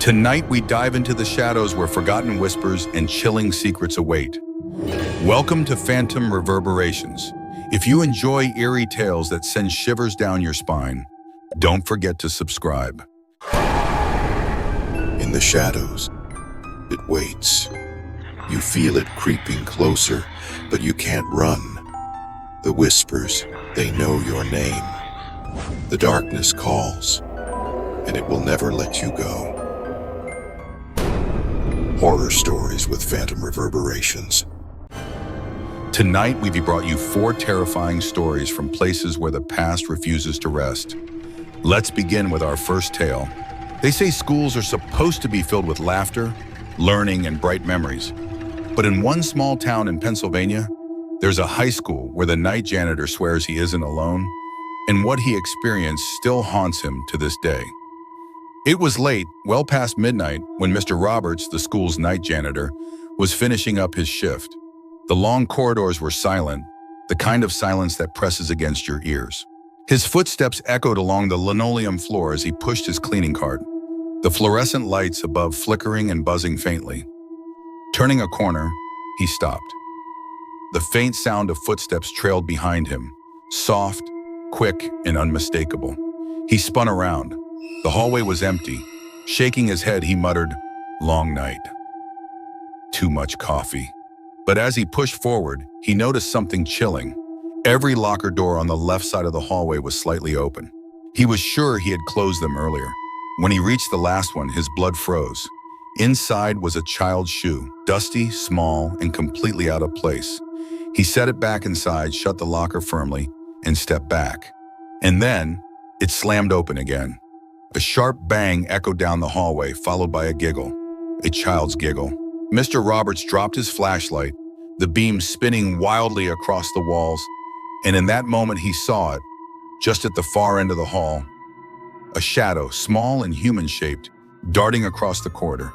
Tonight, we dive into the shadows where forgotten whispers and chilling secrets await. Welcome to Phantom Reverberations. If you enjoy eerie tales that send shivers down your spine, don't forget to subscribe. In the shadows, it waits. You feel it creeping closer, but you can't run. The whispers, they know your name. The darkness calls, and it will never let you go. Horror stories with Phantom Reverberations. Tonight, we've brought you 4 terrifying stories from places where the past refuses to rest. Let's begin with our first tale. They say schools are supposed to be filled with laughter, learning, and bright memories. But in one small town in Pennsylvania, there's a high school where the night janitor swears he isn't alone, and what he experienced still haunts him to this day. It was late, well past midnight, when Mr. Roberts, the school's night janitor, was finishing up his shift. The long corridors were silent, the kind of silence that presses against your ears. His footsteps echoed along the linoleum floor as he pushed his cleaning cart, the fluorescent lights above flickering and buzzing faintly. Turning a corner, he stopped. The faint sound of footsteps trailed behind him, soft, quick, and unmistakable. He spun around. The hallway was empty. Shaking his head, he muttered, "Long night. Too much coffee." But as he pushed forward, he noticed something chilling. Every locker door on the left side of the hallway was slightly open. He was sure he had closed them earlier. When he reached the last one, his blood froze. Inside was a child's shoe, dusty, small, and completely out of place. He set it back inside, shut the locker firmly, and stepped back. And then, it slammed open again. A sharp bang echoed down the hallway, followed by a giggle, a child's giggle. Mr. Roberts dropped his flashlight, the beam spinning wildly across the walls, and in that moment he saw it, just at the far end of the hall. A shadow, small and human-shaped, darting across the corridor.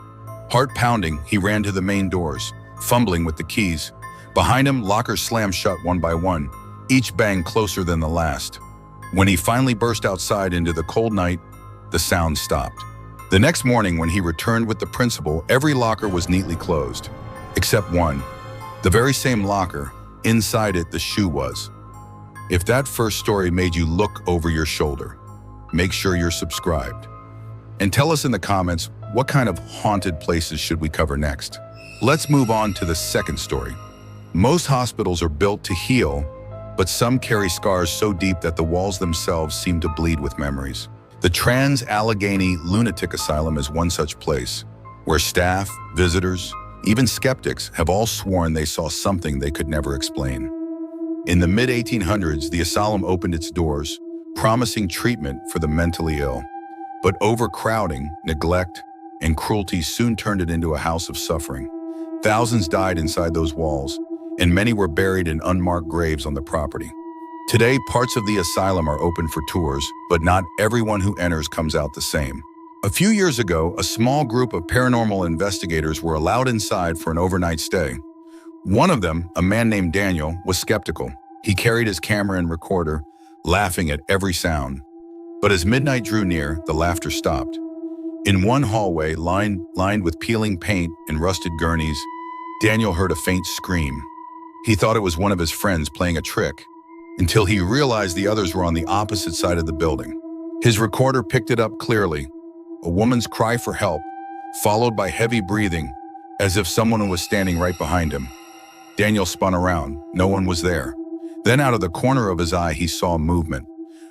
Heart pounding, he ran to the main doors, fumbling with the keys. Behind him, lockers slammed shut one by one, each bang closer than the last. When he finally burst outside into the cold night, the sound stopped. The next morning, when he returned with the principal, every locker was neatly closed, except one. The very same locker, inside it the shoe was. If that first story made you look over your shoulder, make sure you're subscribed. And tell us in the comments, what kind of haunted places should we cover next? Let's move on to the second story. Most hospitals are built to heal, but some carry scars so deep that the walls themselves seem to bleed with memories. The Trans-Allegheny Lunatic Asylum is one such place, where staff, visitors, even skeptics have all sworn they saw something they could never explain. In the mid-1800s, the asylum opened its doors, promising treatment for the mentally ill. But overcrowding, neglect, and cruelty soon turned it into a house of suffering. Thousands died inside those walls, and many were buried in unmarked graves on the property. Today, parts of the asylum are open for tours, but not everyone who enters comes out the same. A few years ago, a small group of paranormal investigators were allowed inside for an overnight stay. One of them, a man named Daniel, was skeptical. He carried his camera and recorder, laughing at every sound. But as midnight drew near, the laughter stopped. In one hallway, lined with peeling paint and rusted gurneys, Daniel heard a faint scream. He thought it was one of his friends playing a trick, until he realized the others were on the opposite side of the building. His recorder picked it up clearly, a woman's cry for help, followed by heavy breathing, as if someone was standing right behind him. Daniel spun around. No one was there. Then out of the corner of his eye, he saw movement.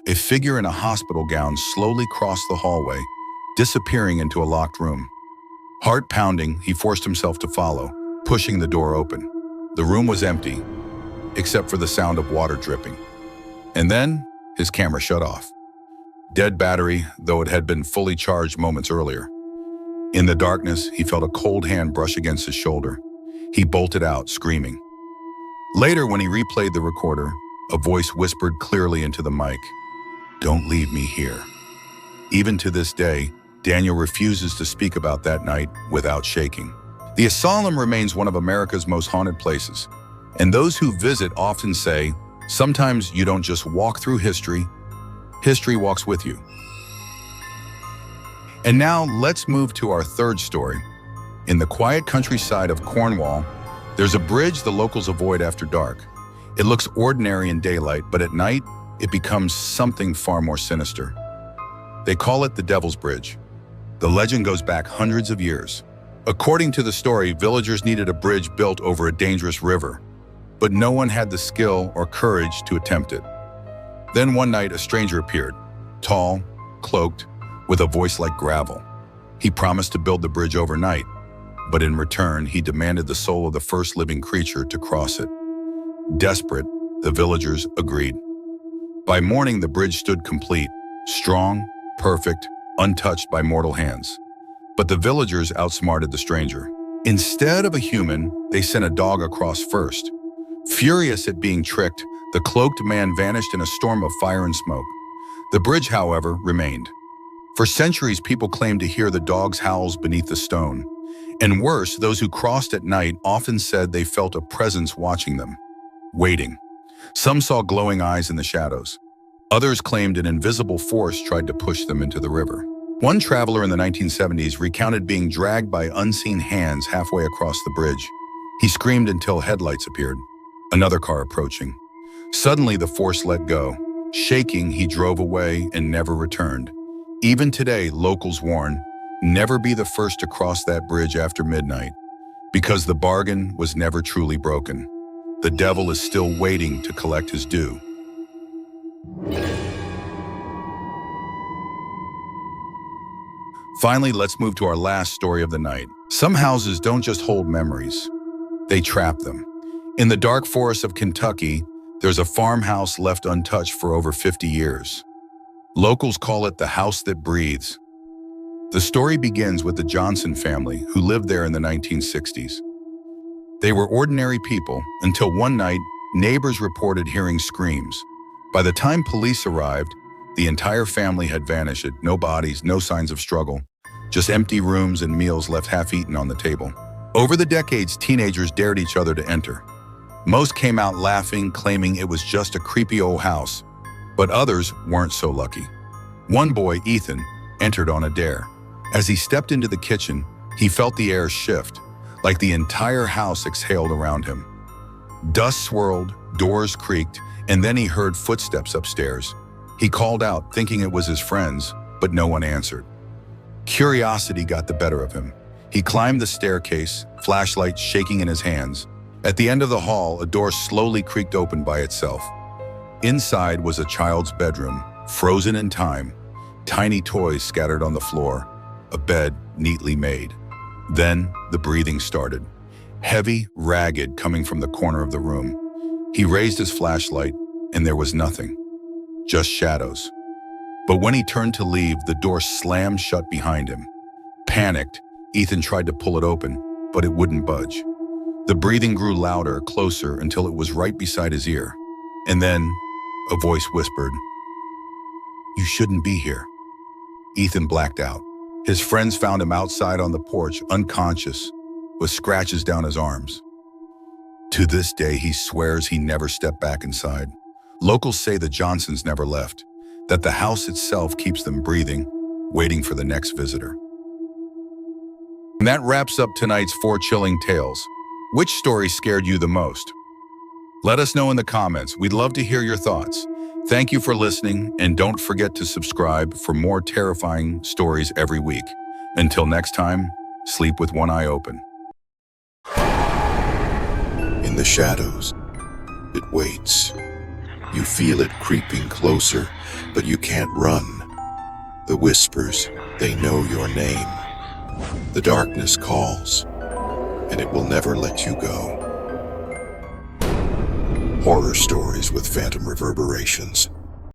A figure in a hospital gown slowly crossed the hallway, disappearing into a locked room. Heart pounding, he forced himself to follow, pushing the door open. The room was empty, except for the sound of water dripping. And then, his camera shut off. Dead battery, though it had been fully charged moments earlier. In the darkness, he felt a cold hand brush against his shoulder. He bolted out, screaming. Later, when he replayed the recorder, a voice whispered clearly into the mic, "Don't leave me here." Even to this day, Daniel refuses to speak about that night without shaking. The asylum remains one of America's most haunted places. And those who visit often say, sometimes you don't just walk through history, history walks with you. And now let's move to our third story. In the quiet countryside of Cornwall, there's a bridge the locals avoid after dark. It looks ordinary in daylight, but at night, it becomes something far more sinister. They call it the Devil's Bridge. The legend goes back hundreds of years. According to the story, villagers needed a bridge built over a dangerous river, but no one had the skill or courage to attempt it. Then one night, a stranger appeared, tall, cloaked, with a voice like gravel. He promised to build the bridge overnight, but in return, he demanded the soul of the first living creature to cross it. Desperate, the villagers agreed. By morning, the bridge stood complete, strong, perfect, untouched by mortal hands. But the villagers outsmarted the stranger. Instead of a human, they sent a dog across first. Furious at being tricked, the cloaked man vanished in a storm of fire and smoke. The bridge, however, remained. For centuries, people claimed to hear the dog's howls beneath the stone. And worse, those who crossed at night often said they felt a presence watching them, waiting. Some saw glowing eyes in the shadows. Others claimed an invisible force tried to push them into the river. One traveler in the 1970s recounted being dragged by unseen hands halfway across the bridge. He screamed until headlights appeared, another car approaching. Suddenly, the force let go. Shaking, he drove away and never returned. Even today, locals warn, never be the first to cross that bridge after midnight, because the bargain was never truly broken. The devil is still waiting to collect his due. Finally, let's move to our last story of the night. Some houses don't just hold memories, they trap them. In the dark forests of Kentucky, there's a farmhouse left untouched for over 50 years. Locals call it the house that breathes. The story begins with the Johnson family, who lived there in the 1960s. They were ordinary people until one night, neighbors reported hearing screams. By the time police arrived, the entire family had vanished. No bodies, no signs of struggle, just empty rooms and meals left half-eaten on the table. Over the decades, teenagers dared each other to enter. Most came out laughing, claiming it was just a creepy old house, but others weren't so lucky. One boy, Ethan, entered on a dare. As he stepped into the kitchen, he felt the air shift, like the entire house exhaled around him. Dust swirled, doors creaked, and then he heard footsteps upstairs. He called out, thinking it was his friends, but no one answered. Curiosity got the better of him. He climbed the staircase, flashlight shaking in his hands. At the end of the hall, a door slowly creaked open by itself. Inside was a child's bedroom, frozen in time, tiny toys scattered on the floor, a bed neatly made. Then the breathing started, heavy, ragged, coming from the corner of the room. He raised his flashlight, and there was nothing, just shadows. But when he turned to leave, the door slammed shut behind him. Panicked, Ethan tried to pull it open, but it wouldn't budge. The breathing grew louder, closer, until it was right beside his ear. And then, a voice whispered, "You shouldn't be here." Ethan blacked out. His friends found him outside on the porch, unconscious, with scratches down his arms. To this day, he swears he never stepped back inside. Locals say the Johnsons never left, that the house itself keeps them breathing, waiting for the next visitor. And that wraps up tonight's 4 chilling tales. Which story scared you the most? Let us know in the comments. We'd love to hear your thoughts. Thank you for listening, and don't forget to subscribe for more terrifying stories every week. Until next time, sleep with one eye open. In the shadows, it waits. You feel it creeping closer, but you can't run. The whispers, they know your name. The darkness calls, and it will never let you go. Horror Stories with Phantom Reverberations.